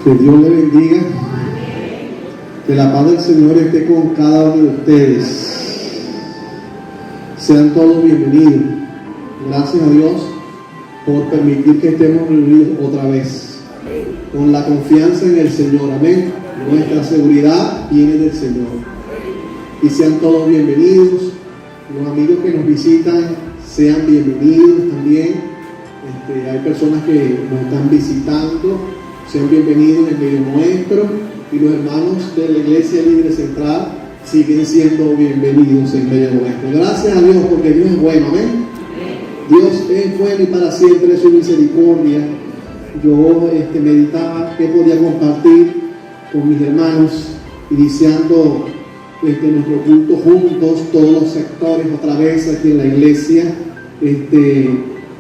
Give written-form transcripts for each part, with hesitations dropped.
Que Dios le bendiga. Que la paz del Señor esté con cada uno de ustedes. Sean todos bienvenidos. Gracias a Dios por permitir que estemos reunidos otra vez. Con la confianza en el Señor. Amén. Nuestra seguridad viene del Señor. Y sean todos bienvenidos. Los amigos que nos visitan, sean bienvenidos también. Hay personas que nos están visitando, sean bienvenidos en medio nuestro, y los hermanos de la Iglesia Libre Central siguen siendo bienvenidos en medio nuestro. Gracias a Dios, porque Dios es bueno, amén. Dios es bueno y para siempre es su misericordia. Yo meditaba qué podía compartir con mis hermanos, iniciando nuestro culto juntos, todos los sectores otra vez aquí en la iglesia,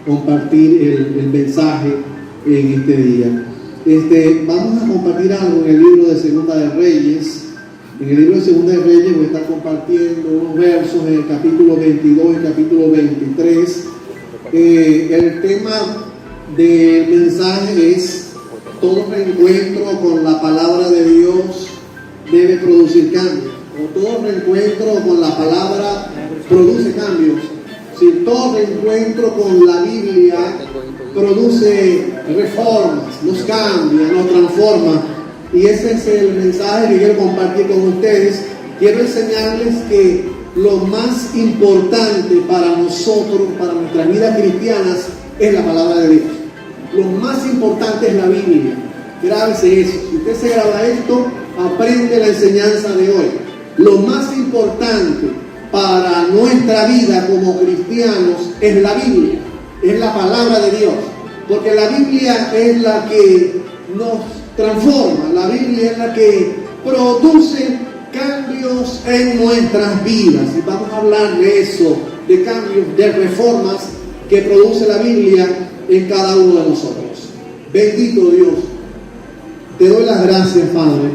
compartir el mensaje en este día. Vamos a compartir algo en el libro de Segunda de Reyes. En el libro de Segunda de Reyes voy a estar compartiendo unos versos en el capítulo 22 y el capítulo 23. El tema del mensaje es: todo reencuentro con la palabra de Dios debe producir cambios, o todo reencuentro con la palabra produce cambios. Si todo reencuentro con la Biblia produce reformas, nos cambia, nos transforma. Y ese es el mensaje que quiero compartir con ustedes. Quiero enseñarles que lo más importante para nosotros, para nuestras vidas cristianas, es la palabra de Dios. Lo más importante es la Biblia. Grábese eso. Si usted se graba esto, aprende la enseñanza de hoy. Lo más importante para nuestra vida como cristianos es la Biblia, es la palabra de Dios, porque la Biblia es la que nos transforma, la Biblia es la que produce cambios en nuestras vidas. Y vamos a hablar de eso, de cambios, de reformas que produce la Biblia en cada uno de nosotros. Bendito Dios, te doy las gracias, Padre,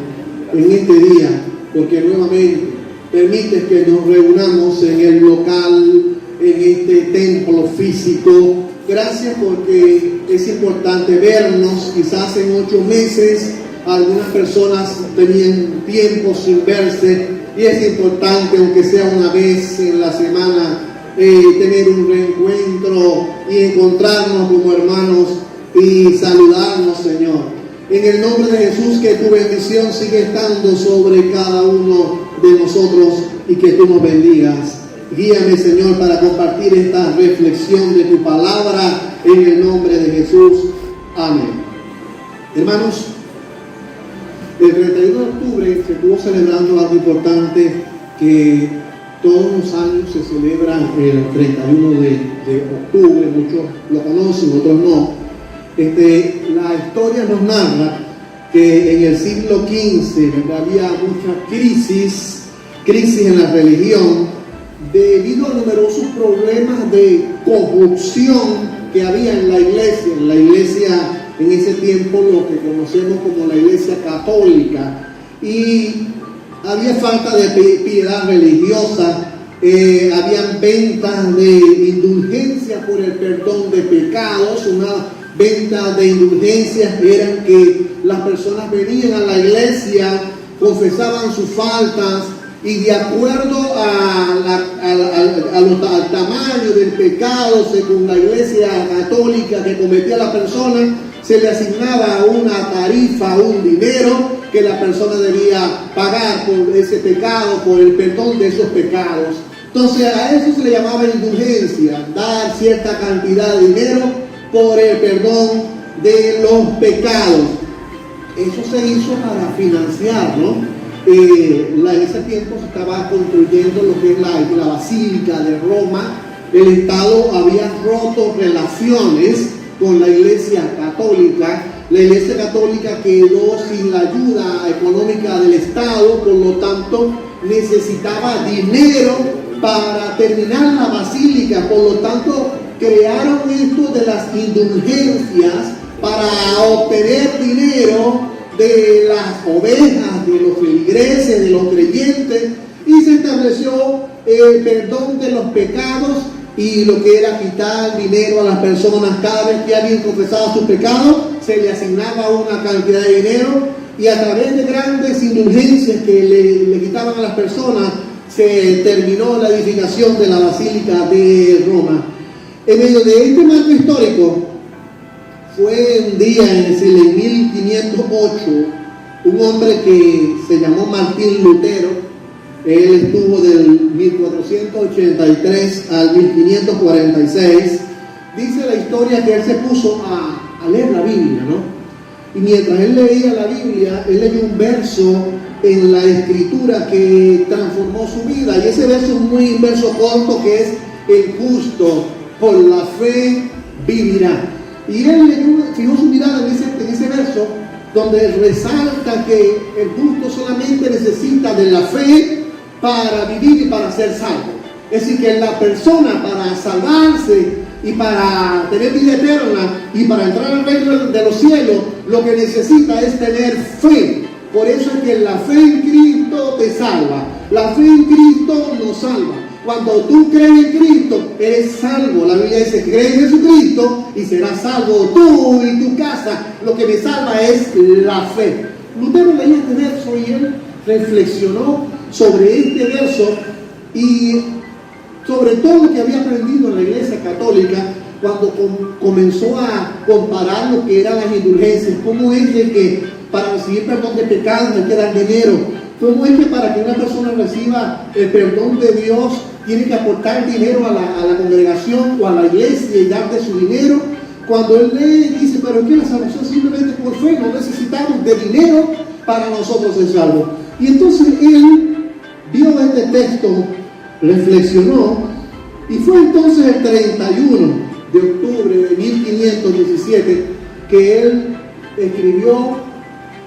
en este día, porque nuevamente permites que nos reunamos en el local, en este templo físico. Gracias, porque es importante vernos. Quizás en 8 meses algunas personas tenían tiempo sin verse, y es importante, aunque sea una vez en la semana, tener un reencuentro y encontrarnos como hermanos y saludarnos, Señor. En el nombre de Jesús, que tu bendición siga estando sobre cada uno de nosotros y que tú nos bendigas. Guíame, Señor, para compartir esta reflexión de tu palabra en el nombre de Jesús. Amén. Hermanos, el 31 de octubre se estuvo celebrando algo importante que todos los años se celebra el 31 de octubre. Muchos lo conocen, otros no. La historia nos narra que en el siglo XV había mucha crisis en la religión, debido a numerosos problemas de corrupción que había en la iglesia en ese tiempo, lo que conocemos como la iglesia católica, y había falta de piedad religiosa. Habían ventas de indulgencia por el perdón de pecados. Una venta de indulgencias eran que las personas venían a la iglesia, confesaban sus faltas, y de acuerdo al tamaño del pecado, según la iglesia católica que cometía la persona, se le asignaba una tarifa, un dinero que la persona debía pagar por ese pecado, por el perdón de esos pecados. Entonces a eso se le llamaba indulgencia, dar cierta cantidad de dinero por el perdón de los pecados. Eso se hizo para financiar, ¿no? En ese tiempo se estaba construyendo lo que es la Basílica de Roma. El Estado había roto relaciones con la Iglesia Católica. La Iglesia Católica quedó sin la ayuda económica del Estado, por lo tanto necesitaba dinero para terminar la basílica. Por lo tanto, crearon esto de las indulgencias para obtener dinero de las ovejas, de los feligreses, de los creyentes, y se estableció el perdón de los pecados y lo que era quitar dinero a las personas. Cada vez que alguien confesaba sus pecados, se le asignaba una cantidad de dinero, y a través de grandes indulgencias que le quitaban a las personas, se terminó la edificación de la Basílica de Roma. En medio de este marco histórico, fue un día en 1508, un hombre que se llamó Martín Lutero. Él estuvo del 1483 al 1546. Dice la historia que él se puso a leer la Biblia, ¿no? Y mientras él leía la Biblia, él leyó un verso en la Escritura que transformó su vida. Y ese verso es un verso corto, que es: el justo por la fe vivirá. Y él fijó su mirada en ese verso, donde resalta que el justo solamente necesita de la fe para vivir y para ser salvo. Es decir, que la persona, para salvarse y para tener vida eterna y para entrar al reino de los cielos, lo que necesita es tener fe. Por eso es que la fe en Cristo te salva. La fe en Cristo nos salva. Cuando tú crees en Cristo, eres salvo. La Biblia dice: cree en Jesucristo y serás salvo tú y tu casa. Lo que me salva es la fe. Lutero leía este verso y él reflexionó sobre este verso y sobre todo lo que había aprendido en la Iglesia Católica, cuando comenzó a comparar lo que eran las indulgencias. ¿Cómo es de que para recibir perdón de pecados hay que dar dinero? ¿Cómo es que para que una persona reciba el perdón de Dios tiene que aportar dinero a la congregación o a la iglesia y dar de su dinero? Cuando él lee, dice: pero es que la salvación simplemente por fe, no necesitamos de dinero para nosotros ser salvos. Y entonces él vio este texto, reflexionó, y fue entonces el 31 de octubre de 1517 que él escribió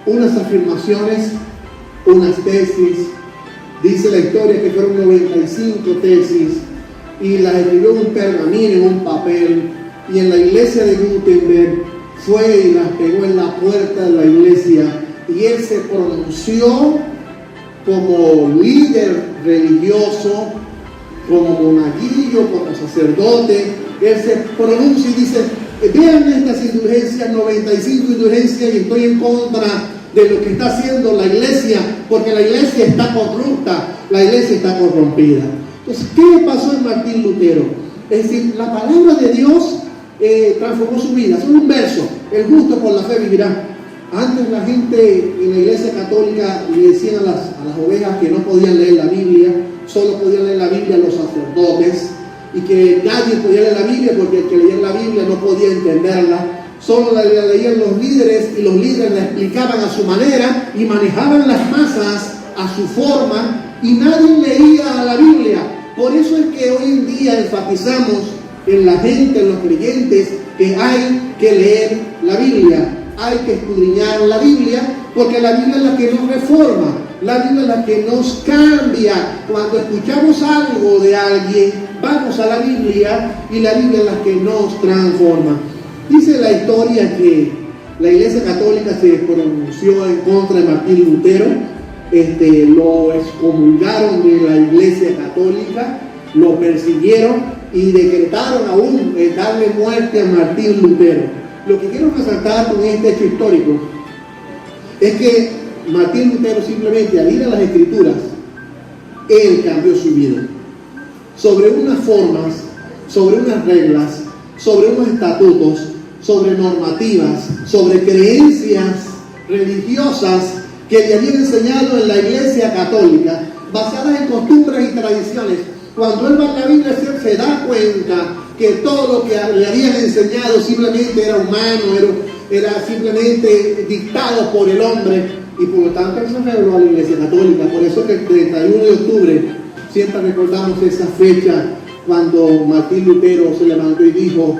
unas afirmaciones, unas tesis. Dice la historia que fueron 95 tesis, y las escribió en un pergamino, en un papel, y en la iglesia de Gutenberg fue y las pegó en la puerta de la iglesia, y él se pronunció como líder religioso, como monaguillo, como sacerdote. Él se pronuncia y dice: vean estas indulgencias, 95 indulgencias, y estoy en contra de lo que está haciendo la iglesia, porque la iglesia está corrupta, la iglesia está corrompida. Entonces, ¿qué le pasó a Martín Lutero? Es decir, la palabra de Dios transformó su vida. Es un verso: el justo por la fe vivirá. Antes la gente en la iglesia católica le decían a las ovejas que no podían leer la Biblia, solo podían leer la Biblia los sacerdotes, y que nadie podía leer la Biblia porque el que leía la Biblia no podía entenderla. Solo la leían los líderes, y los líderes la explicaban a su manera y manejaban las masas a su forma, y nadie leía la Biblia. Por eso es que hoy en día enfatizamos en la gente, en los creyentes, que hay que leer la Biblia, hay que escudriñar la Biblia, porque la Biblia es la que nos reforma, la Biblia es la que nos cambia. Cuando escuchamos algo de alguien, vamos a la Biblia, y la Biblia es la que nos transforma. Dice la historia que la Iglesia Católica se pronunció en contra de Martín Lutero, lo excomulgaron de la Iglesia Católica, lo persiguieron y decretaron aún darle muerte a Martín Lutero. Lo que quiero resaltar con este hecho histórico es que Martín Lutero, simplemente al ir a las Escrituras, él cambió su vida sobre unas formas, sobre unas reglas, sobre unos estatutos, sobre normativas, sobre creencias religiosas que le habían enseñado en la Iglesia Católica, basadas en costumbres y tradiciones. Cuando él va a la Biblia, se da cuenta que todo lo que le habían enseñado simplemente era humano, era simplemente dictado por el hombre, y por lo tanto él se reveló a la Iglesia Católica. Por eso que el 31 de octubre siempre recordamos esa fecha, cuando Martín Lutero se levantó y dijo: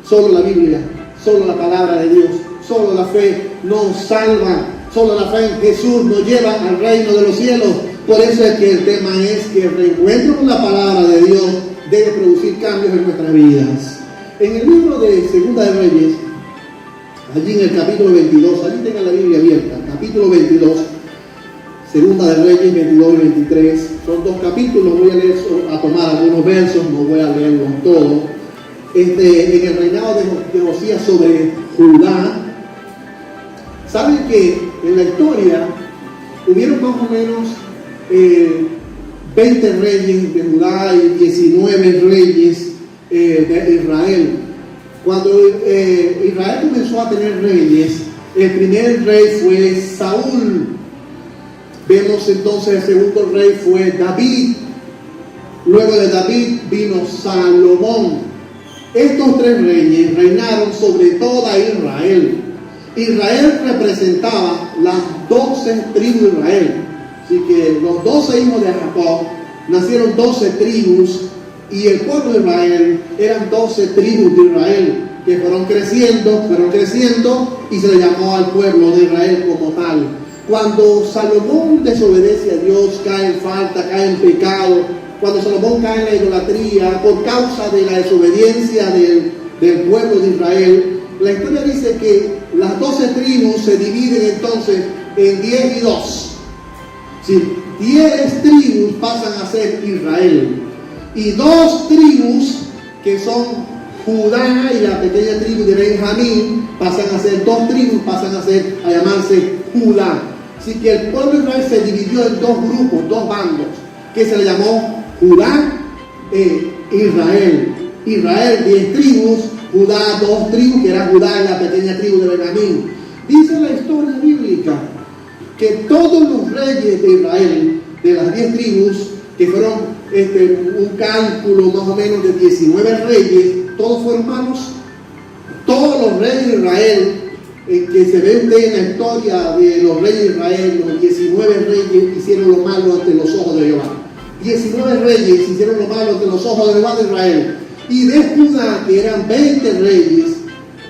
solo la Biblia, solo la palabra de Dios, solo la fe nos salva, solo la fe en Jesús nos lleva al reino de los cielos. Por eso es que el tema es que el reencuentro con la palabra de Dios debe producir cambios en nuestras vidas. En el libro de Segunda de Reyes, allí en el capítulo 22, allí tengan la Biblia abierta, capítulo 22, Segunda de Reyes 22 y 23. Son 2 capítulos, voy a leer, a tomar algunos versos, no voy a leerlos todos. En el reinado de Josías sobre Judá, saben que en la historia hubieron más o menos 20 reyes de Judá y 19 reyes de Israel. Cuando Israel comenzó a tener reyes, el primer rey fue Saúl. Vemos entonces el segundo rey fue David. Luego de David vino Salomón. Estos 3 reyes reinaron sobre toda Israel. Israel representaba las 12 tribus de Israel. Así que los 12 hijos de Jacob nacieron 12 tribus y el pueblo de Israel eran 12 tribus de Israel que fueron creciendo y se le llamó al pueblo de Israel como tal. Cuando Salomón desobedece a Dios, cae en falta, cae en pecado, cuando Salomón cae en la idolatría por causa de la desobediencia del pueblo de Israel, la historia dice que las 12 tribus se dividen entonces en 10 y 2. Sí, 10 tribus pasan a ser Israel y 2 tribus que son Judá y la pequeña tribu de Benjamín pasan a ser 2 tribus, pasan a llamarse Judá. Así que el pueblo de Israel se dividió en 2 grupos, 2 bandos, que se le llamó Judá e Israel. Israel 10 tribus, Judá 2 tribus, que era Judá y la pequeña tribu de Benjamín. Dice la historia bíblica que todos los reyes de Israel, de las 10 tribus, que fueron un cálculo más o menos de 19 reyes, todos fueron malos. Todos los reyes de Israel, que se ve usted en la historia de los reyes de Israel, los 19 reyes hicieron lo malo ante los ojos de Jehová. 19 reyes hicieron lo malo ante los ojos de Jehová de Israel. Y de Judá, que eran 20 reyes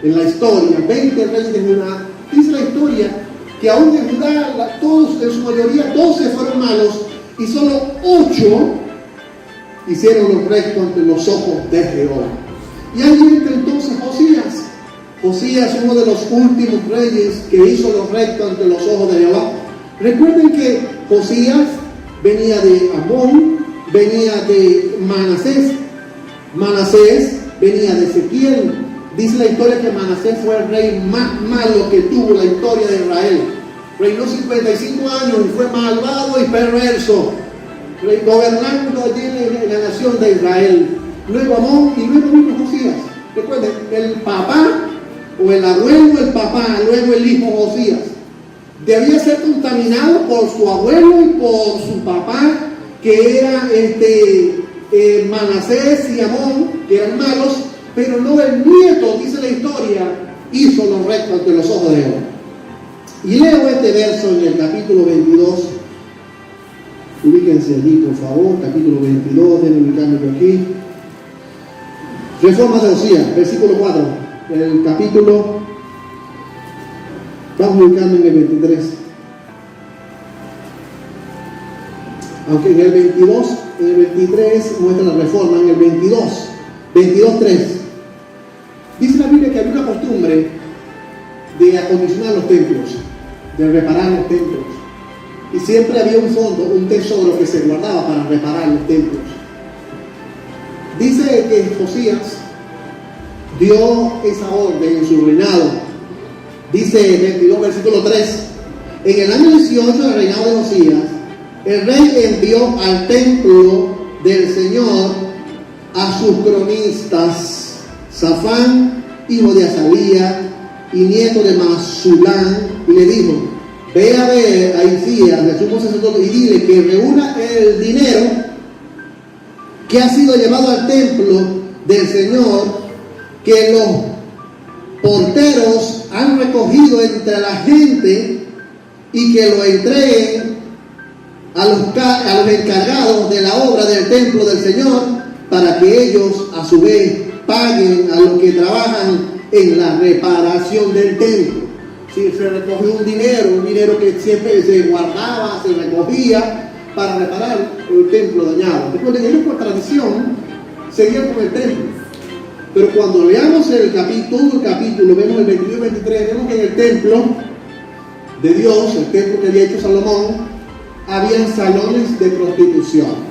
en la historia, 20 reyes de Judá, dice la historia que aún de Judá, todos, en su mayoría, 12 fueron malos y solo 8 hicieron lo recto ante los ojos de Jehová. Y ahí entra entonces Josías. Josías, uno de los últimos reyes que hizo lo recto ante los ojos de Jehová. Recuerden que Josías venía de Amón, venía de Manasés. Manasés venía de Ezequiel. Dice la historia que Manasés fue el rey más malo que tuvo la historia de Israel. Reinó 55 años y fue malvado y perverso, gobernando allí en la nación de Israel. Luego Amón y luego vino Josías. Recuerden, el papá o el abuelo del papá, luego el hijo Josías, debía ser contaminado por su abuelo y por su papá, que era Manasés y Amón, que eran malos, pero no el nieto, dice la historia, hizo lo recto ante los ojos de Jehová. Y leo este verso en el capítulo 22. Ubíquense allí, por favor, capítulo 22, deben ubicarme por aquí. Reforma de Josías, versículo 4. El capítulo, vamos ubicando en el 23. Aunque en el 22, en el 23 muestra la reforma, en el 22:3. Dice la Biblia que había una costumbre de acondicionar los templos, de reparar los templos. Y siempre había un fondo, un tesoro que se guardaba para reparar los templos. Dice que Josías dio esa orden en su reinado. Dice 22, versículo 3. En el año 18 del reinado de Josías, el rey envió al templo del Señor a sus cronistas, Safán, hijo de Azalía y nieto de Masulán, y le dijo: ve a ver a Hilcías, el sumo sacerdote, y dile que reúna el dinero que ha sido llevado al templo del Señor, que los porteros han recogido entre la gente, y que lo entreguen a los encargados de la obra del templo del Señor, para que ellos a su vez paguen a los que trabajan en la reparación del templo. Si se recogió un dinero que siempre se guardaba, se recogía para reparar el templo dañado. Recuerden, ellos por tradición seguían con el templo. Pero cuando leamos todo el capítulo, vemos el 22 y 23, vemos que en el templo de Dios, el templo que había hecho Salomón, habían salones de prostitución.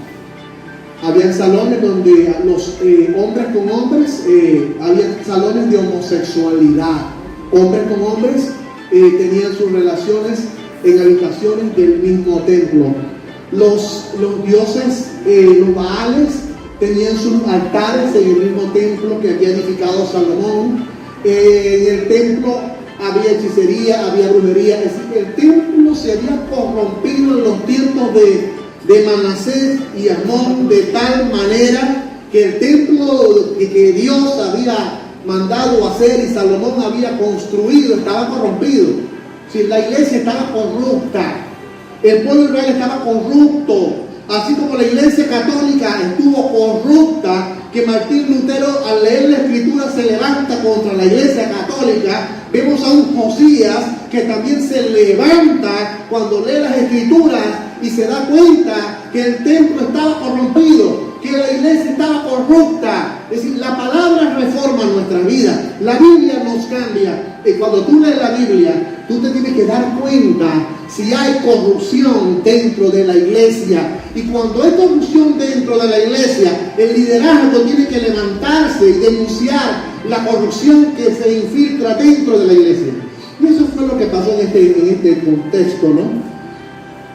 Habían salones donde los hombres con hombres, había salones de homosexualidad. Hombres con hombres tenían sus relaciones en habitaciones del mismo templo. Los dioses, los Baales, tenían sus altares en el mismo templo que había edificado Salomón. En el templo había hechicería, había brujería. Es decir, el templo se había corrompido en los tiempos de Manasés y Amón, de tal manera que el templo que Dios había mandado hacer y Salomón había construido estaba corrompido. Si la iglesia estaba corrupta, el pueblo de Israel estaba corrupto, así como la iglesia católica estuvo corrupta, que Martín Lutero al leer la escritura se levanta contra la iglesia católica. Vemos a un Josías que también se levanta cuando lee las escrituras y se da cuenta que el templo estaba corrompido, que la iglesia estaba corrupta. Es decir, la palabra reforma nuestra vida, la Biblia nos cambia. Y cuando tú lees la Biblia, tú te tienes que dar cuenta si hay corrupción dentro de la iglesia. Y cuando hay corrupción dentro de la iglesia, el liderazgo tiene que levantarse y denunciar la corrupción que se infiltra dentro de la iglesia. Y eso fue lo que pasó en este contexto, ¿no?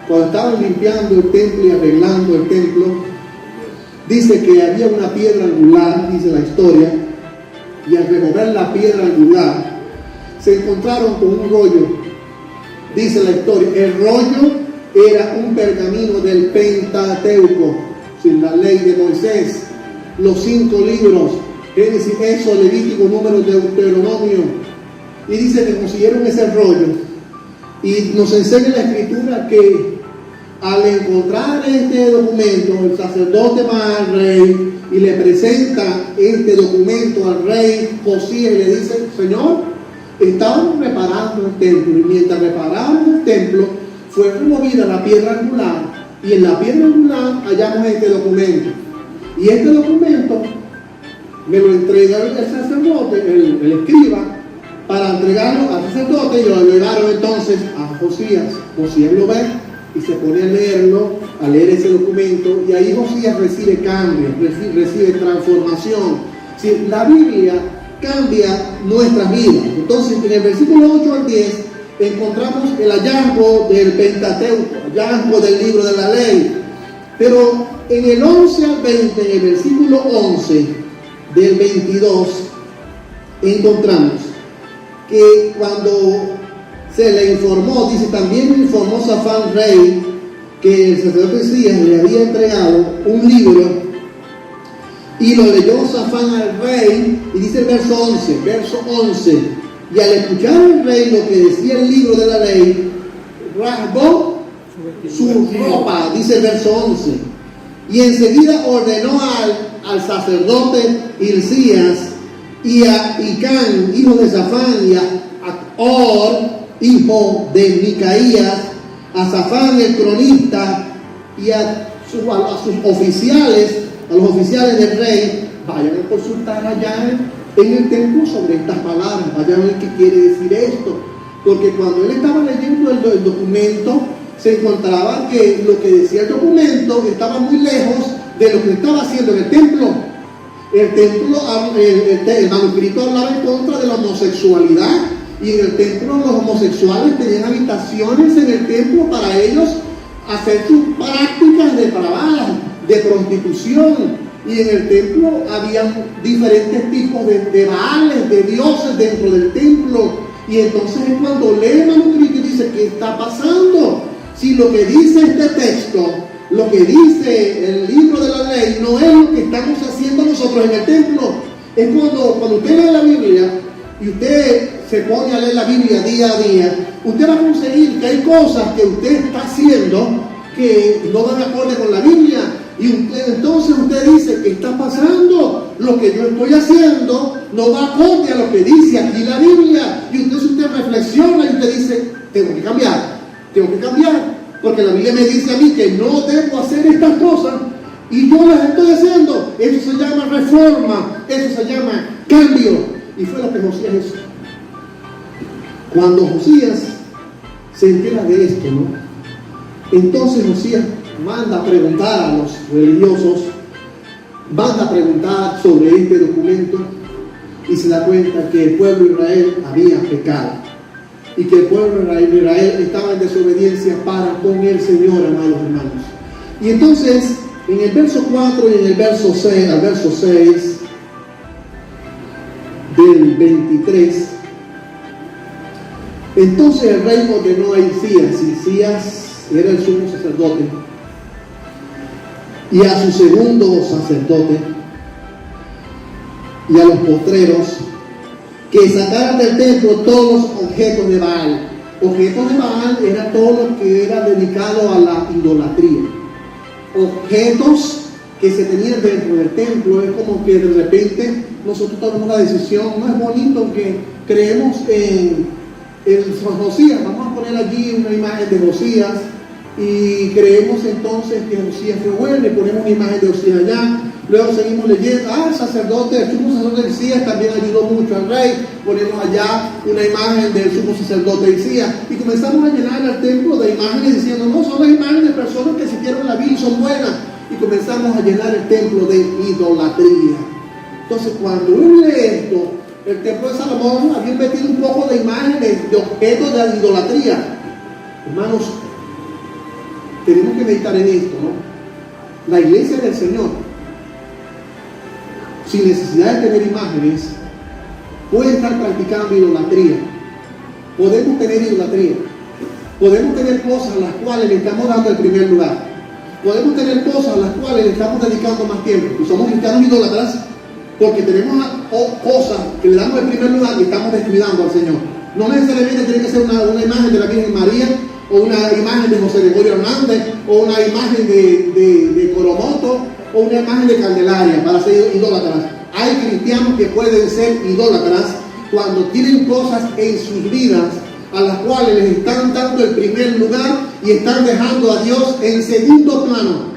Cuando estaban limpiando el templo y arreglando el templo, dice que había una piedra angular, dice la historia, y al remover la piedra angular, se encontraron con un rollo. Dice la historia, el rollo era un pergamino del Pentateuco, sin la ley de Moisés, los 5 libros, Génesis, Éxodo, Levítico, Números, Deuteronomio. Y dice que consiguieron ese rollo. Y nos enseña la escritura que al encontrar este documento, el sacerdote va al rey y le presenta este documento al rey Josías y le dice: Señor, estaban reparando el templo, y mientras reparaban el templo fue removida la piedra angular, y en la piedra angular hallamos este documento. Y este documento me lo entrega el sacerdote, el escriba, para entregarlo al sacerdote, y lo llevaron entonces a Josías. Josías lo ve y se pone a leerlo, a leer ese documento, y ahí Josías recibe cambio, recibe transformación. Si la Biblia cambia nuestras vidas. Entonces, en el versículo 8 al 10 encontramos el hallazgo del Pentateuco, hallazgo del libro de la ley. Pero en el 11 al 20, en el versículo 11 del 22, encontramos que cuando se le informó, dice, también informó Safán rey que el sacerdote Elías le había entregado un libro, y lo leyó Safán al rey, y dice el verso 11, y al escuchar al rey lo que decía el libro de la ley, rasgó su ropa, dice el verso 11, y enseguida ordenó al sacerdote Hilcías y a Hicán, hijo de Safán, y a Acor, hijo de Micaías, a Safán el cronista, y a sus oficiales, a los oficiales del rey: vayan a consultar allá en el templo sobre estas palabras, vayan a ver qué quiere decir esto. Porque cuando él estaba leyendo el documento, se encontraba que lo que decía el documento estaba muy lejos de lo que estaba haciendo en el templo. El manuscrito hablaba en contra de la homosexualidad, y en el templo los homosexuales tenían habitaciones en el templo para ellos hacer sus prácticas depravadas, de prostitución. Y en el templo había diferentes tipos de baales, de dioses dentro del templo. Y entonces es cuando lee el manuscrito y dice: ¿qué está pasando? Si lo que dice este texto, lo que dice el libro de la ley, no es lo que estamos haciendo nosotros en el templo. Es cuando usted lee la Biblia y usted se pone a leer la Biblia día a día, usted va a conseguir que hay cosas que usted está haciendo que no van acorde con la Biblia. Y entonces usted dice: ¿qué está pasando? Lo que yo estoy haciendo no va acorde a lo que dice aquí la Biblia. Y entonces usted reflexiona y usted dice: tengo que cambiar, porque la Biblia me dice a mí que no debo hacer estas cosas y yo las estoy haciendo. Eso se llama reforma, eso se llama cambio. Y fue lo que Josías hizo. Cuando Josías se entera de esto, ¿no?, Entonces Josías manda a preguntar a los religiosos, manda a preguntar sobre este documento y se da cuenta que el pueblo de Israel había pecado y que el pueblo de Israel estaba en desobediencia para con el Señor, amados hermanos. Y entonces, en el verso 4 y en el verso 6, al verso 6 del 23, entonces el rey ordenó a Hilcías era el sumo sacerdote, y a su segundo sacerdote y a los postreros que sacaran del templo todos los objetos de Baal. Objetos de Baal era todo lo que era dedicado a la idolatría. Objetos que se tenían dentro del templo. Es como que de repente nosotros tomamos la decisión, no es bonito que creemos en Josías, vamos a poner allí una imagen de Josías y creemos entonces que Josías fue bueno y ponemos una imagen de Josías allá. Luego seguimos leyendo, el sacerdote, el sumo sacerdote Hilcías también ayudó mucho al rey, ponemos allá una imagen del sumo sacerdote Hilcías y comenzamos a llenar el templo de imágenes diciendo, no, son las imágenes de personas que siguieron la vida y son buenas, y comenzamos a llenar el templo de idolatría. Entonces cuando uno lee esto, el templo de Salomón había metido un poco de imágenes, de objetos de idolatría. Hermanos, tenemos que meditar en esto, ¿no? La iglesia del Señor, sin necesidad de tener imágenes, puede estar practicando idolatría. Podemos tener idolatría. Podemos tener cosas a las cuales le estamos dando el primer lugar. Podemos tener cosas a las cuales le estamos dedicando más tiempo. Y somos cristianos idólatras porque tenemos cosas que le damos el primer lugar y estamos descuidando al Señor. No necesariamente tiene que ser una imagen de la Virgen María, o una imagen de José Gregorio Hernández, o una imagen de Coromoto, o una imagen de Candelaria para ser idólatras. Hay cristianos que pueden ser idólatras cuando tienen cosas en sus vidas a las cuales les están dando el primer lugar y están dejando a Dios en segundo plano.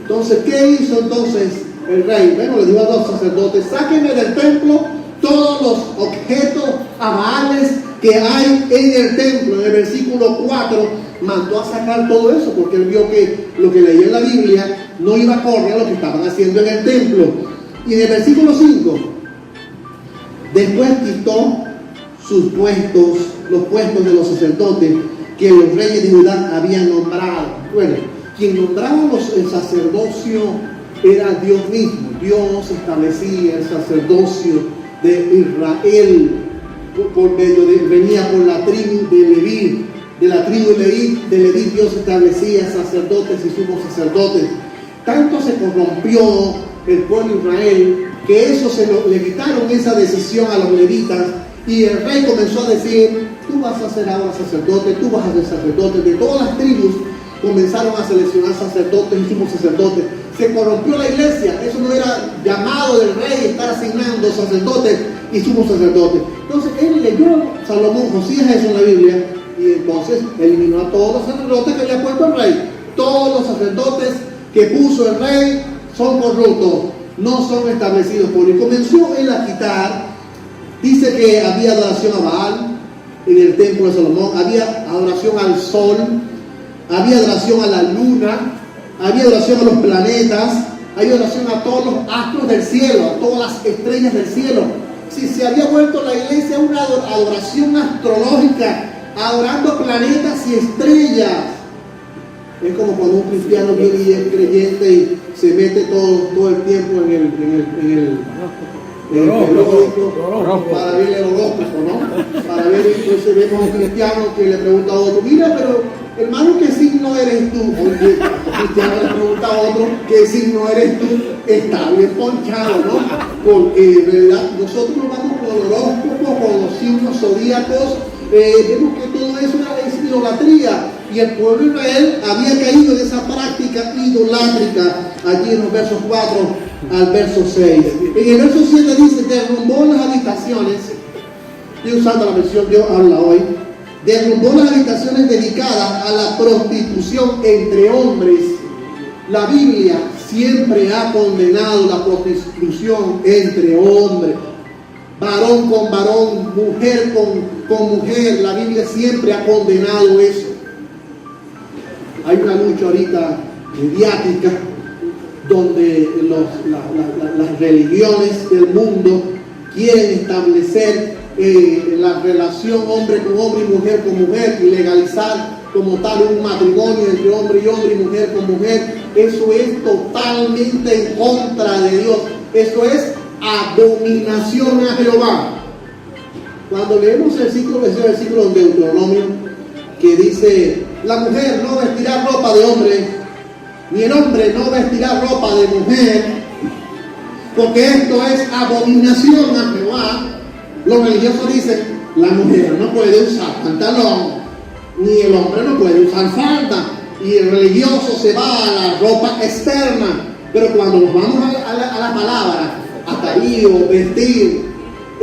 Entonces, ¿qué hizo entonces el rey? Bueno, le dijo a los sacerdotes, sáquenme del templo todos los objetos a Baales que hay en el templo. En el versículo 4 mandó a sacar todo eso porque él vio que lo que leía en la Biblia no iba acorde a lo que estaban haciendo en el templo. Y en el versículo 5, después quitó sus puestos, los puestos de los sacerdotes que los reyes de Judá habían nombrado. Bueno, quien nombraba el sacerdocio era Dios mismo. Dios establecía el sacerdocio de Israel por medio de, venía por la tribu de Leví. De la tribu de Leví Dios establecía sacerdotes y sumos sacerdotes. Tanto se corrompió el pueblo de Israel que eso le quitaron esa decisión a los levitas, y el rey comenzó a decir, tú vas a ser ahora sacerdote, tú vas a ser sacerdote. De todas las tribus comenzaron a seleccionar sacerdotes y sumos sacerdotes. Se corrompió la iglesia. Eso no era llamado del rey estar asignando sacerdotes y sumos sacerdotes. Entonces él leyó Salomón, Josías, eso en la Biblia, y entonces eliminó a todos los sacerdotes que había puesto el rey. Todos los sacerdotes que puso el rey son corruptos, no son establecidos por él. Comenzó él a quitar. Dice que había adoración a Baal en el templo de Salomón, había adoración al sol, había adoración a la luna, había adoración a los planetas, había adoración a todos los astros del cielo, a todas las estrellas del cielo. Si se había vuelto la iglesia una adoración astrológica, adorando planetas y estrellas. Es como cuando un cristiano viene y es creyente y se mete todo el tiempo en el para ver el horóscopo, ¿no? Para ver, entonces vemos a un cristiano que le pregunta a otro, mira, pero hermano, ¿qué signo eres tú? Oye, el cristiano le pregunta a otro, ¿qué signo eres tú? Está bien ponchado, ¿no? Porque en realidad nosotros nos vamos con el horóscopo, con los signos zodíacos, vemos que todo eso es idolatría. Y el pueblo de Israel había caído en esa práctica idolátrica, allí en los versos 4 al verso 6. En el verso 7 dice, derrumbó las habitaciones, estoy usando la versión Dios habla hoy, derrumbó las habitaciones dedicadas a la prostitución entre hombres. La Biblia siempre ha condenado la prostitución entre hombres, varón con varón, mujer con mujer. La Biblia siempre ha condenado eso. hay una lucha ahorita mediática donde las religiones del mundo quieren establecer la relación hombre con hombre y mujer con mujer y legalizar como tal un matrimonio entre hombre y mujer con mujer. Eso es totalmente en contra de Dios. Eso es abominación a Jehová. Cuando leemos ese versículo de Deuteronomio que dice: la mujer no vestirá ropa de hombre, ni el hombre no vestirá ropa de mujer, porque esto es abominación a Jehová. Los religiosos dicen: la mujer no puede usar pantalón, ni el hombre no puede usar falda, y el religioso se va a la ropa externa. Pero cuando nos vamos a la palabra, atavío, vestir,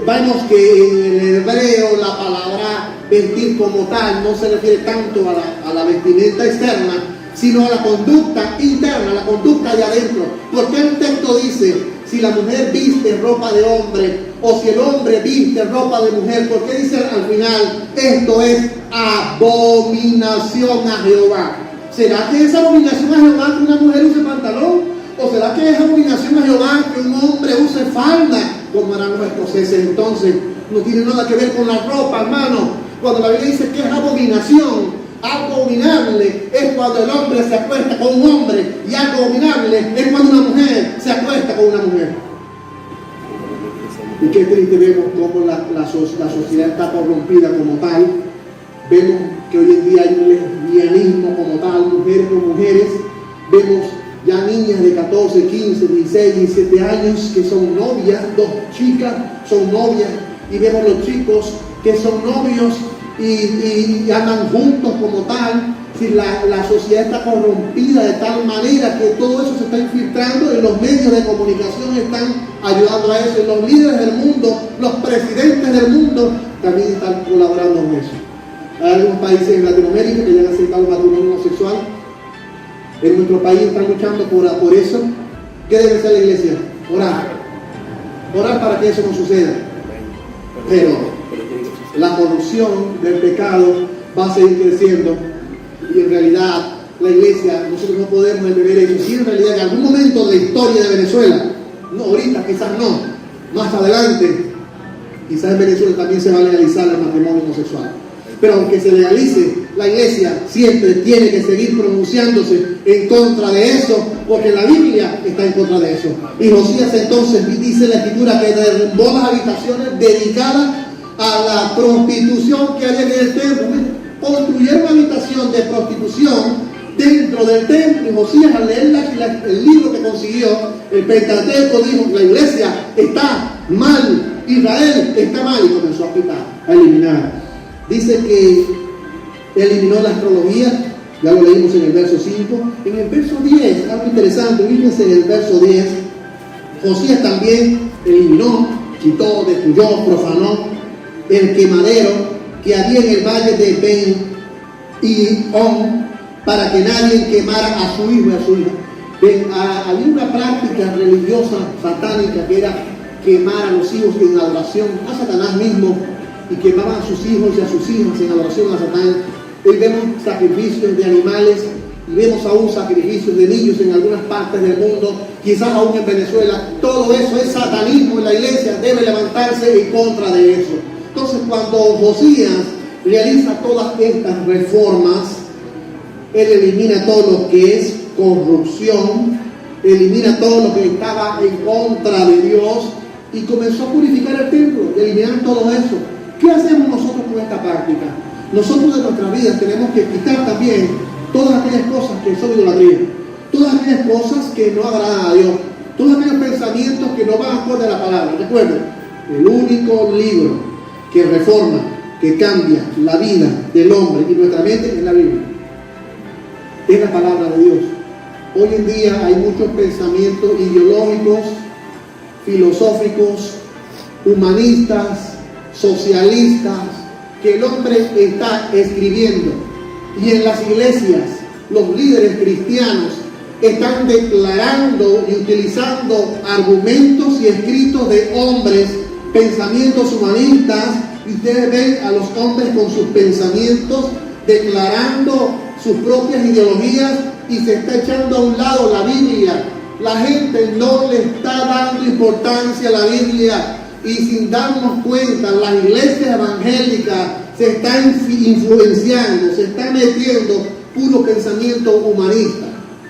vemos que en el hebreo la palabra vestir como tal no se refiere tanto a la vestimenta externa, sino a la conducta interna, la conducta de adentro. Porque el texto dice: si la mujer viste ropa de hombre, o si el hombre viste ropa de mujer, ¿por qué dice al final: esto es abominación a Jehová? ¿Será que es abominación a Jehová que una mujer use pantalón? ¿O será que es abominación a Jehová que un hombre use falda, como eran los escoceses entonces? No tiene nada que ver con la ropa, hermano. Cuando la Biblia dice que es abominación, abominable es cuando el hombre se acuesta con un hombre, y abominable es cuando una mujer se acuesta con una mujer. Y qué triste vemos cómo la sociedad está corrompida como tal. Vemos que hoy en día hay un lesbianismo como tal, mujeres con mujeres. Vemos ya niñas de 14, 15, 16, 17 años que son novias, dos chicas son novias, y vemos los chicos que son novios y andan juntos como tal. Si la sociedad está corrompida de tal manera que todo eso se está infiltrando, y los medios de comunicación están ayudando a eso, y los líderes del mundo, los presidentes del mundo también están colaborando en eso. Hay algunos países en Latinoamérica que ya han aceptado el matrimonio homosexual. En nuestro país están luchando por eso. ¿Qué debe hacer la iglesia? Orar para que eso no suceda. Pero la corrupción del pecado va a seguir creciendo, y en realidad la iglesia, nosotros no podemos beber eso. Si en realidad en algún momento de la historia de Venezuela, no ahorita, quizás no, más adelante, quizás en Venezuela también se va a legalizar el matrimonio homosexual. Pero aunque se legalice, la iglesia siempre tiene que seguir pronunciándose en contra de eso, porque la Biblia está en contra de eso. Y Josías entonces dice la escritura que derrumbó las habitaciones dedicadas a la prostitución que había en el templo. Construyeron una habitación de prostitución dentro del templo, y Josías, al leer el libro que consiguió, el Pentateuco, dijo: la iglesia está mal, Israel está mal, y comenzó a quitar, a eliminar. Dice que eliminó la astrología, ya lo leímos en el verso 5. En el verso 10, algo interesante, fíjense en el verso 10, Josías también eliminó, quitó, destruyó, profanó el quemadero que había en el valle de Ben-Ión, para que nadie quemara a su hijo y a su hija. Había una práctica religiosa satánica que era quemar a los hijos en adoración a Satanás mismo, y quemaban a sus hijos y a sus hijas en adoración a Satanás. Hoy vemos sacrificios de animales, y vemos aún sacrificios de niños en algunas partes del mundo, quizás aún en Venezuela. Todo eso es satanismo, y la iglesia debe levantarse en contra de eso. Entonces, cuando Josías realiza todas estas reformas, él elimina todo lo que es corrupción, elimina todo lo que estaba en contra de Dios, y comenzó a purificar el templo, eliminar todo eso. ¿Qué hacemos nosotros con esta práctica? Nosotros de nuestras vidas tenemos que quitar también todas aquellas cosas que son idolatría, todas aquellas cosas que no agradan a Dios, todos aquellos pensamientos que no van acorde a la palabra. Recuerden, el único libro que reforma, que cambia la vida del hombre y nuestra mente es la Biblia, es la palabra de Dios. Hoy en día hay muchos pensamientos ideológicos, filosóficos, humanistas, socialistas, que el hombre está escribiendo, y en las iglesias los líderes cristianos están declarando y utilizando argumentos y escritos de hombres, pensamientos humanistas, y ustedes ven a los hombres con sus pensamientos declarando sus propias ideologías y se está echando a un lado la Biblia. La gente no le está dando importancia a la Biblia y sin darnos cuenta, las iglesias evangélicas se están influenciando, se están metiendo puro pensamiento humanista.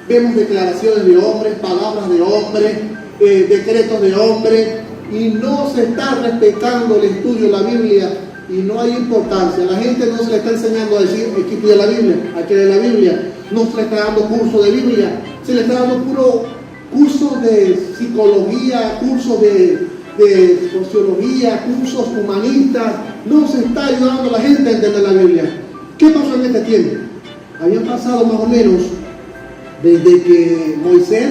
Vemos declaraciones de hombres, palabras de hombres, decretos de hombres, y no se está respetando el estudio de la Biblia y no hay importancia. La gente no se le está enseñando a decir hay que estudiar la Biblia, hay que leer la Biblia, no se le está dando curso de Biblia, se le está dando puro cursos de psicología, cursos de sociología, cursos humanistas. No se está ayudando a la gente a entender la Biblia. ¿Qué pasó en este tiempo? Habían pasado más o menos desde que Moisés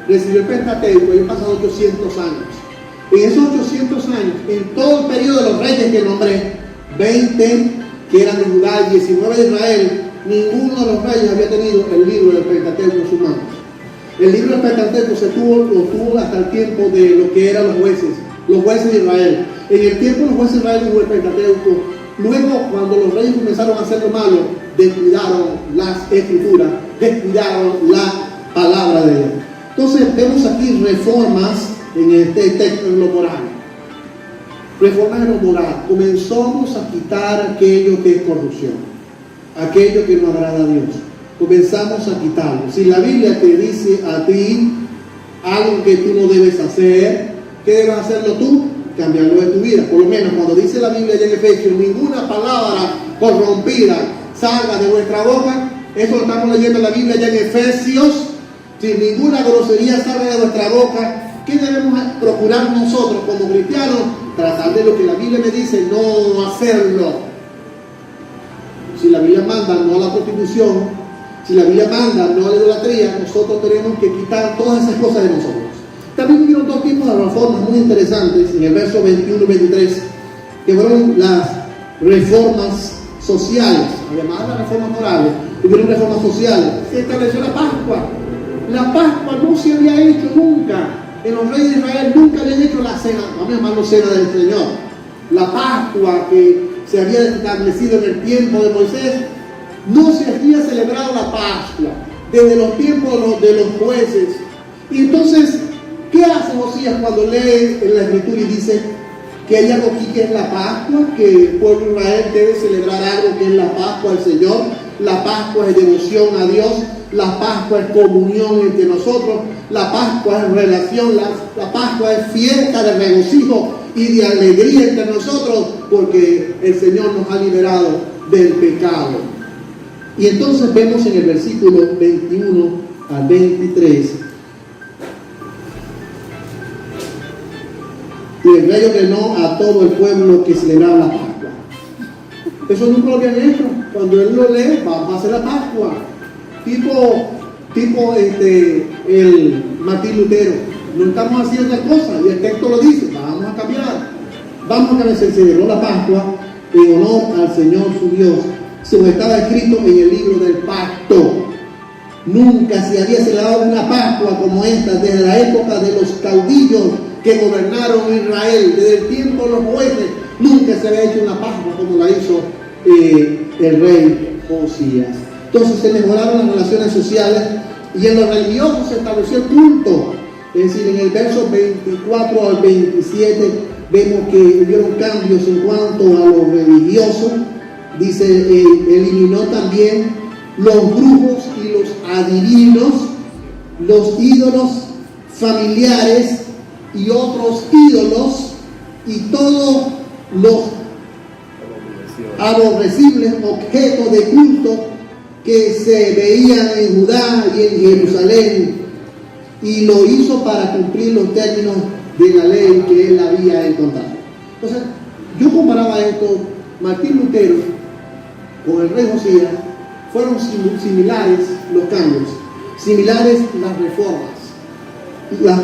recibió el Pentateuco, habían pasado 800 años. En esos 800 años, en todo el periodo de los reyes que nombré, 20 que eran de Judá y 19 de Israel, ninguno de los reyes había tenido el libro del Pentateuco en sus manos. El libro del Pentateuco lo tuvo hasta el tiempo de lo que eran los jueces de Israel. En el tiempo de los jueces de Israel hubo el Pentateuco. Luego, cuando los reyes comenzaron a hacer lo malo, descuidaron las escrituras, descuidaron la palabra de Dios. Entonces vemos aquí reformas en este texto en lo moral. Reformas en lo moral. Comenzamos a quitar aquello que es corrupción, aquello que no agrada a Dios. Comenzamos a quitarlo. Si la Biblia te dice a ti algo que tú no debes hacer, ¿qué debes hacerlo tú? Cambiarlo de tu vida. Por lo menos cuando dice la Biblia en Efesios, ninguna palabra corrompida salga de vuestra boca. Eso lo estamos leyendo en la Biblia ya en Efesios. Si ninguna grosería salga de nuestra boca, ¿qué debemos procurar nosotros como cristianos? Tratar de lo que la Biblia me dice, no hacerlo. Si la Biblia manda no a la prostitución, si la Biblia manda no a la idolatría, nosotros tenemos que quitar todas esas cosas de nosotros. También hubieron dos tipos de reformas muy interesantes en el verso 21 y 23, que fueron las reformas sociales. Además de las reformas morales, hubieron reformas sociales. Se estableció la Pascua. La Pascua no se había hecho nunca. En los reyes de Israel nunca habían hecho la cena, vamos a llamarlo cena del Señor. La Pascua que se había establecido en el tiempo de Moisés, no se había celebrado la Pascua desde los tiempos de los jueces. Y entonces, ¿qué hace Josías cuando lee en la Escritura y dice que hay algo aquí que es la Pascua, que el pueblo de Israel debe celebrar algo que es la Pascua al Señor? La Pascua es devoción a Dios, la Pascua es comunión entre nosotros, la Pascua es relación, la Pascua es fiesta de regocijo y de alegría entre nosotros, porque el Señor nos ha liberado del pecado. Y entonces vemos en el versículo 21 al 23, y el rey ordenó a todo el pueblo que celebraba la Pascua. Eso nunca lo habían hecho. Cuando él lo lee, vamos a hacer la Pascua. Tipo el Martín Lutero. No estamos haciendo otra cosa. Y el texto lo dice, vamos a cambiar. Se celebró la Pascua en honor al Señor su Dios, según estaba escrito en el libro del pacto. Nunca se había celebrado una Pascua como esta desde la época de los caudillos que gobernaron Israel, desde el tiempo de los jueces. Nunca se había hecho una Pascua como la hizo el rey Josías. Entonces se mejoraron las relaciones sociales y en lo religioso se estableció el culto. Es decir, en el verso 24 al 27 vemos que hubieron cambios en cuanto a lo religioso. Dice, eliminó también los brujos y los adivinos, los ídolos familiares y otros ídolos y todos los aborrecibles objetos de culto que se veían en Judá y en Jerusalén, y lo hizo para cumplir los términos de la ley que él había encontrado. Entonces, yo comparaba esto, Martín Lutero con el rey Josías, fueron similares los cambios, similares las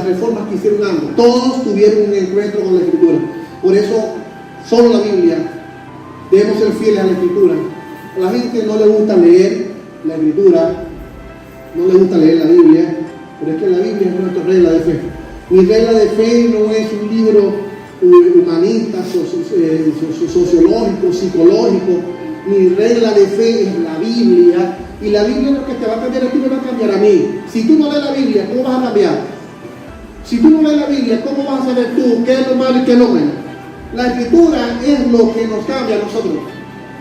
reformas que hicieron ambos. Todos tuvieron un encuentro con la Escritura. Por eso, solo la Biblia, debemos ser fieles a la Escritura. A la gente no le gusta leer la Escritura, no le gusta leer la Biblia, pero es que la Biblia es nuestra regla de fe. Mi regla de fe no es un libro humanista, sociológico, psicológico. mi regla de fe es la Biblia, y la Biblia es lo que te va a cambiar a ti, me va a cambiar a mí. Si tú no lees la Biblia, ¿cómo vas a cambiar? Si tú no lees la Biblia, ¿cómo vas a saber tú qué es lo malo y qué es lo bueno? La Escritura es lo que nos cambia a nosotros.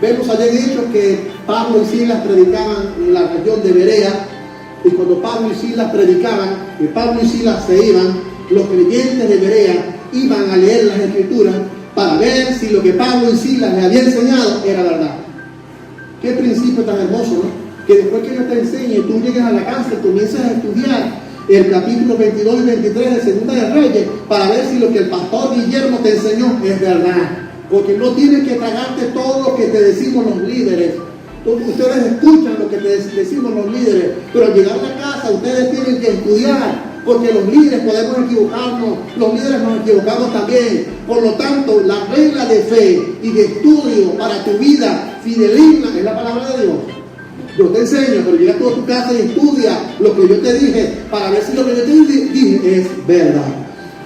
Vemos ayer dicho que Pablo y Silas predicaban en la región de Berea, y cuando Pablo y Silas predicaban, que Pablo y Silas se iban, los creyentes de Berea iban a leer las Escrituras para ver si lo que Pablo y Silas les había enseñado era verdad. Qué principio tan hermoso, ¿no? Que después que Dios te enseñe, tú llegues a la casa y comiences a estudiar el capítulo 22 y 23 de Segunda de Reyes para ver si lo que el pastor Guillermo te enseñó es verdad. Porque no tienes que tragarte todo lo que te decimos los líderes. Ustedes escuchan lo que te decimos los líderes, pero al llegar a la casa ustedes tienen que estudiar. Porque los líderes podemos equivocarnos, los líderes nos equivocamos también. Por lo tanto, la regla de fe y de estudio para tu vida fideligna es la palabra de Dios. Yo te enseño, pero llega tú a tu casa y estudia lo que yo te dije para ver si lo que yo te dije es verdad.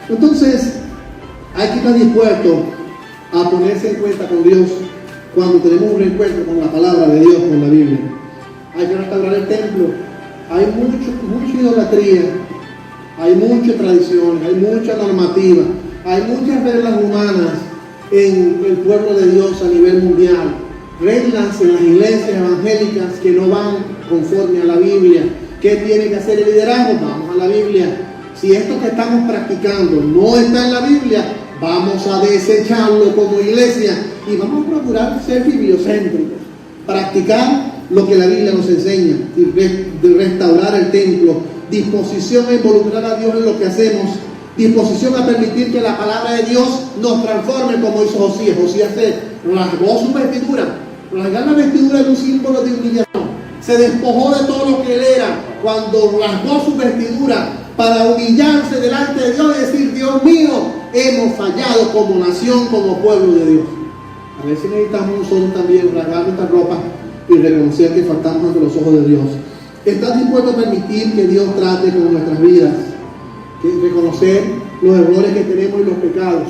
Entonces, hay que estar dispuesto a ponerse en cuenta con Dios cuando tenemos un reencuentro con la palabra de Dios, con la Biblia. Hay que restaurar el templo. Hay mucha idolatría. Hay mucha tradición, hay mucha normativa, hay muchas reglas humanas en el pueblo de Dios a nivel mundial. Reglas en las iglesias evangélicas que no van conforme a la Biblia. ¿Qué tiene que hacer el liderazgo? Vamos a la Biblia. Si esto que estamos practicando no está en la Biblia, vamos a desecharlo como iglesia y vamos a procurar ser bibliocéntricos. Practicar lo que la Biblia nos enseña, de restaurar el templo, disposición a involucrar a Dios en lo que hacemos, disposición a permitir que la palabra de Dios nos transforme como hizo Josías. Josías se rasgó su vestidura. Rasgar la vestidura es un símbolo de humillación. Se despojó de todo lo que él era cuando rasgó su vestidura para humillarse delante de Dios y decir: Dios mío, hemos fallado como nación, como pueblo de Dios. A veces necesitamos nosotros también rasgar nuestras ropas y reconocer que faltamos ante los ojos de Dios. ¿Estás dispuesto a permitir que Dios trate con nuestras vidas? Que reconocer los errores que tenemos y los pecados.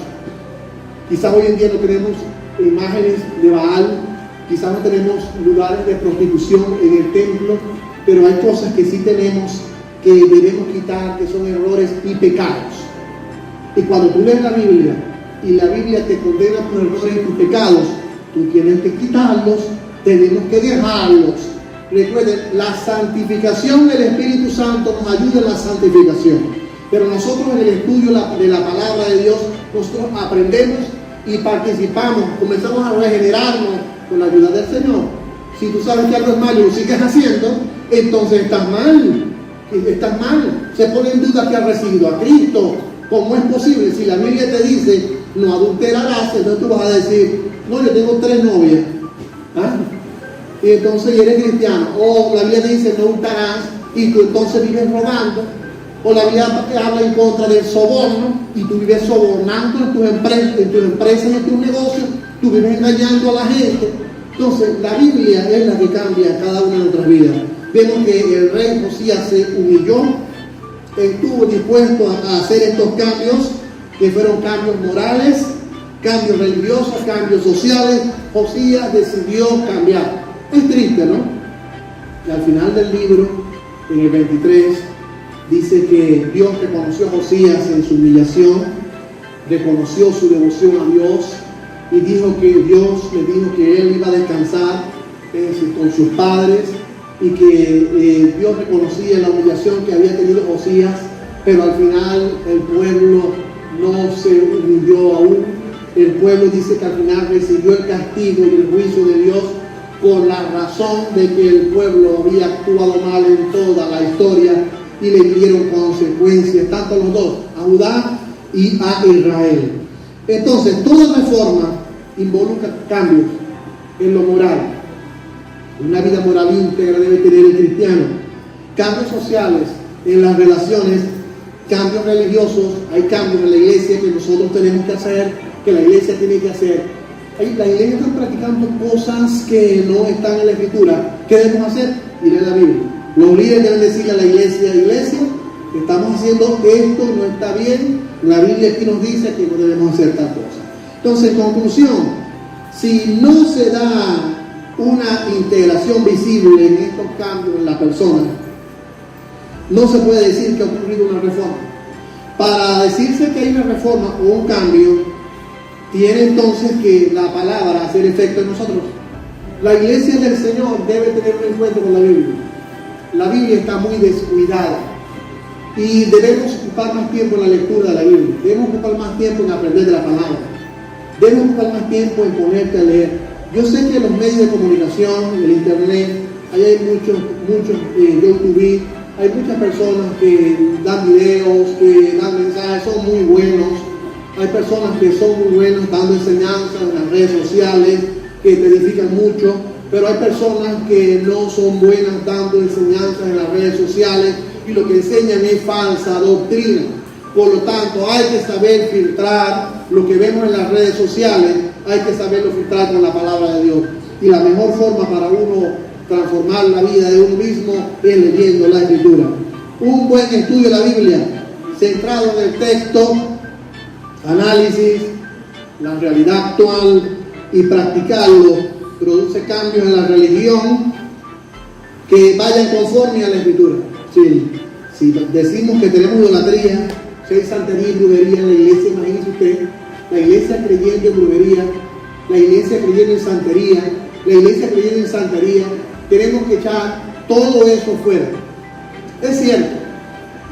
Quizás hoy en día no tenemos imágenes de Baal, quizás no tenemos lugares de prostitución en el templo, pero hay cosas que sí tenemos que debemos quitar, que son errores y pecados. Y cuando tú lees la Biblia y la Biblia te condena tus errores y tus pecados, tú tienes que quitarlos, tenemos que dejarlos. Recuerden, la santificación del Espíritu Santo nos ayuda en la santificación. Pero nosotros en el estudio de la palabra de Dios, nosotros aprendemos y participamos, comenzamos a regenerarnos con la ayuda del Señor. Si tú sabes que algo es malo y lo sigues haciendo, entonces estás mal. Estás mal. Se pone en duda que has recibido a Cristo. ¿Cómo es posible? Si la Biblia te dice no adulterarás, entonces tú vas a decir: no, yo tengo 3 novias. ¿Ah? Y entonces eres cristiano. O la Biblia te dice no hurtarás y tú entonces vives robando. O la Biblia te habla en contra del soborno y tú vives sobornando en tus empresas y en tus negocios. Tú vives engañando a la gente. Entonces la Biblia es la que cambia cada una de nuestras vidas. Vemos que el rey Josías se humilló, estuvo dispuesto a hacer estos cambios, que fueron cambios morales, cambios religiosos, cambios sociales. Josías decidió cambiar. Es triste, ¿no? Y al final del libro, en el 23, dice que Dios reconoció a Josías en su humillación, reconoció su devoción a Dios y dijo que Dios le dijo que él iba a descansar con sus padres y que Dios reconocía la humillación que había tenido Josías, pero al final el pueblo no se humilló aún. El pueblo dice que al final recibió el castigo y el juicio de Dios por la razón de que el pueblo había actuado mal en toda la historia y le dieron consecuencias, tanto a los dos, a Judá y a Israel. Entonces, toda reforma involucra cambios en lo moral. Una vida moral íntegra debe tener el cristiano. Cambios sociales en las relaciones, cambios religiosos. Hay cambios en la iglesia que nosotros tenemos que hacer, que la iglesia tiene que hacer. La iglesia está practicando cosas que no están en la Escritura. ¿Qué debemos hacer? Ir a la Biblia. Los líderes deben decirle a la iglesia: iglesia, estamos haciendo esto, no está bien. La Biblia aquí nos dice que no debemos hacer tal cosa. Entonces, en conclusión, si no se da una integración visible en estos cambios en la persona, no se puede decir que ha ocurrido una reforma. Para decirse que hay una reforma o un cambio, tiene entonces que la palabra hacer efecto en nosotros. La iglesia del Señor debe tener un encuentro con la Biblia. La Biblia está muy descuidada y debemos ocupar más tiempo en la lectura de la Biblia. Debemos ocupar más tiempo en aprender de la palabra. Debemos ocupar más tiempo en ponerte a leer. Yo sé que los medios de comunicación, el internet, ahí hay muchos YouTube, hay muchas personas que dan videos, que dan mensajes, son muy buenos. Hay personas que son muy buenas dando enseñanzas en las redes sociales, que te edifican mucho, pero hay personas que no son buenas dando enseñanzas en las redes sociales y lo que enseñan es falsa doctrina. Por lo tanto, hay que saber filtrar lo que vemos en las redes sociales, hay que saberlo filtrar con la palabra de Dios. Y la mejor forma para uno transformar la vida de uno mismo es leyendo la Escritura. Un buen estudio de la Biblia, centrado en el texto, análisis, la realidad actual y practicarlo, produce cambios en la religión que vayan conforme a la Escritura. Si decimos que tenemos idolatría, si hay santería y brujería en la iglesia, imagínese usted, la iglesia creyendo en brujería, la iglesia creyendo en santería, la iglesia creyendo en santería, tenemos que echar todo eso fuera. Es cierto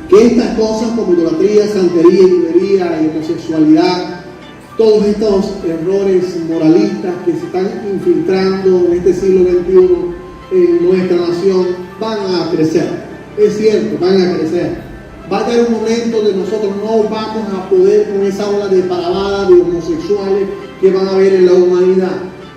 que estas cosas como idolatría, santería, brujería y homosexualidad, todos estos errores moralistas que se están infiltrando en este siglo XXI en nuestra nación van a crecer. Es cierto, van a crecer. Va a haber un momento donde nosotros no vamos a poder con esa ola de parabada de homosexuales que van a haber en la humanidad.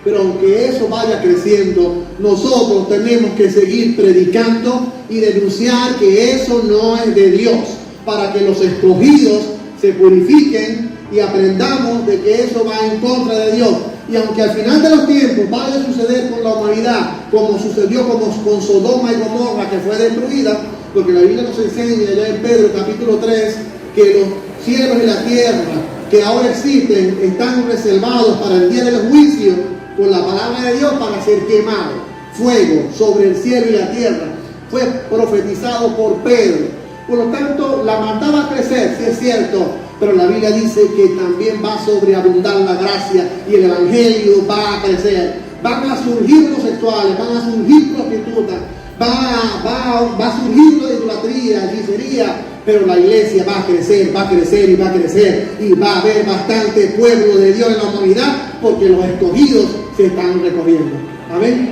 Pero aunque eso vaya creciendo, nosotros tenemos que seguir predicando y denunciar que eso no es de Dios, para que los escogidos se purifiquen y aprendamos de que eso va en contra de Dios. Y aunque al final de los tiempos vaya a suceder con la humanidad, como sucedió con Sodoma y Gomorra, que fue destruida, porque la Biblia nos enseña allá en Pedro capítulo 3, que los cielos y la tierra que ahora existen están reservados para el día del juicio por la palabra de Dios para ser quemados. Fuego sobre el cielo y la tierra. Fue profetizado por Pedro. Por lo tanto, la maldad va a crecer, sí es cierto, pero la Biblia dice que también va a sobreabundar la gracia y el evangelio va a crecer. Van a surgir homosexuales, van a surgir prostitutas, va a surgir la idolatría, hechicería, pero la iglesia va a crecer, va a crecer y va a crecer, y va a haber bastante pueblo de Dios en la humanidad, porque los escogidos se están recogiendo. Amén.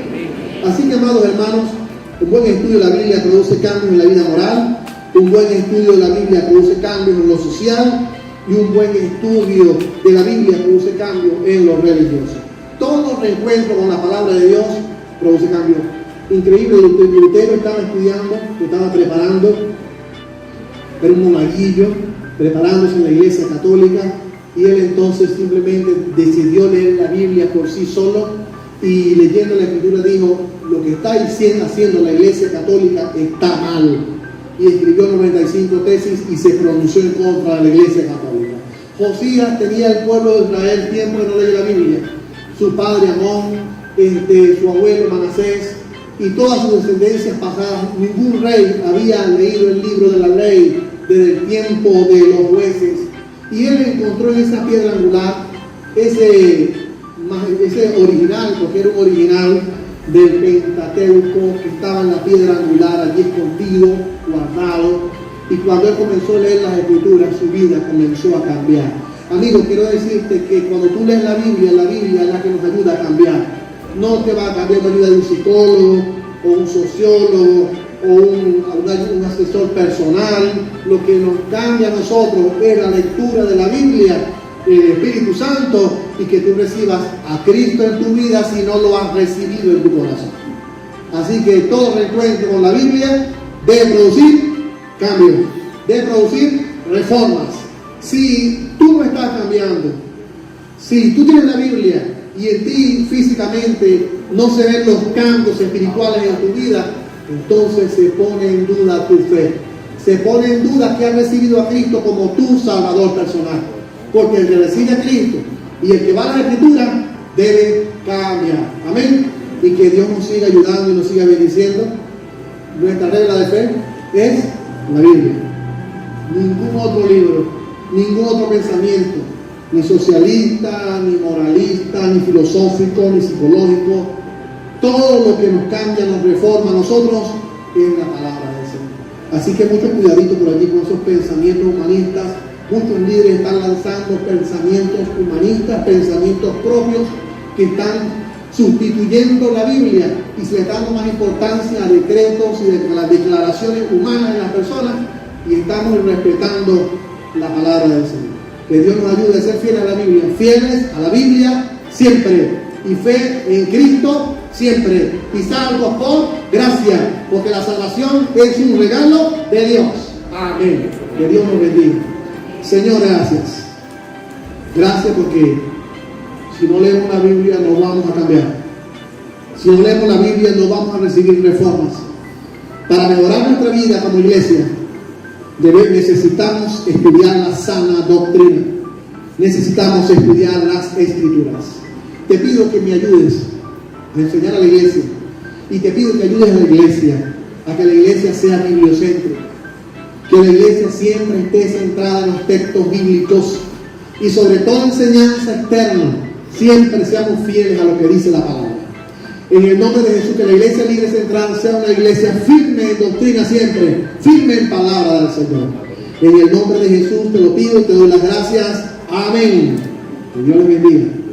Así que, amados hermanos, un buen estudio de la Biblia produce cambios en la vida moral. Un buen estudio de la Biblia produce cambios en lo social, y un buen estudio de la Biblia produce cambios en lo religioso. Todo reencuentro con la palabra de Dios produce cambios. Increíble, Lutero estaba estudiando, estaba preparando, era un monaguillo, preparándose en la iglesia católica, y él entonces simplemente decidió leer la Biblia por sí solo, y leyendo la Escritura dijo: lo que está haciendo la iglesia católica está mal. Y escribió 95 tesis y se pronunció en contra de la iglesia católica. Josías tenía el pueblo de Israel tiempo de no leer la Biblia. Su padre Amón, su abuelo Manasés y todas sus descendencias pasadas, ningún rey había leído el libro de la ley desde el tiempo de los jueces. Y él encontró en esa piedra angular ese original, porque era un original del Pentateuco que estaba en la piedra angular, allí escondido, guardado, y cuando él comenzó a leer las Escrituras, su vida comenzó a cambiar. Amigos, quiero decirte que cuando tú lees la Biblia es la que nos ayuda a cambiar. No te va a cambiar la vida de un psicólogo, o un sociólogo, o un asesor personal. Lo que nos cambia a nosotros es la lectura de la Biblia, el Espíritu Santo, y que tú recibas a Cristo en tu vida si no lo has recibido en tu corazón. Así que todo reencuentro con la Biblia debe producir cambios, debe producir reformas. Si tú no estás cambiando, si tú tienes la Biblia y en ti físicamente no se ven los cambios espirituales en tu vida, entonces se pone en duda tu fe, se pone en duda que has recibido a Cristo como tu Salvador personal. Porque el que recibe a Cristo y el que va a la Escritura debe cambiar. Amén. y que Dios nos siga ayudando y nos siga bendiciendo. Nuestra regla de fe es la Biblia. Ningún otro libro, ningún otro pensamiento, ni socialista, ni moralista, ni filosófico, ni psicológico. Todo lo que nos cambia, nos reforma a nosotros es la palabra del Señor. Así que mucho cuidadito por allí con esos pensamientos humanistas. Muchos líderes están lanzando pensamientos humanistas, pensamientos propios que están sustituyendo la Biblia y se le está dando más importancia a decretos y a las declaraciones humanas de las personas, y estamos respetando la palabra del Señor. Que Dios nos ayude a ser fieles a la Biblia, fieles a la Biblia siempre, y fe en Cristo siempre, y salvos por gracia, porque la salvación es un regalo de Dios. Amén. Que Dios nos bendiga. Señor, gracias. Gracias porque si no leemos la Biblia no vamos a cambiar. Si no leemos la Biblia no vamos a recibir reformas. Para mejorar nuestra vida como iglesia necesitamos estudiar la sana doctrina. Necesitamos estudiar las Escrituras. Te pido que me ayudes a enseñar a la iglesia, y te pido que ayudes a la iglesia a que la iglesia sea bibliocéntrica, que la iglesia siempre esté centrada en los textos bíblicos y sobre todo enseñanza externa. Siempre seamos fieles a lo que dice la palabra. En el nombre de Jesús, que la iglesia Libre Central sea una iglesia firme en doctrina siempre, firme en palabra del Señor. En el nombre de Jesús te lo pido y te doy las gracias. Amén. Que Dios les bendiga.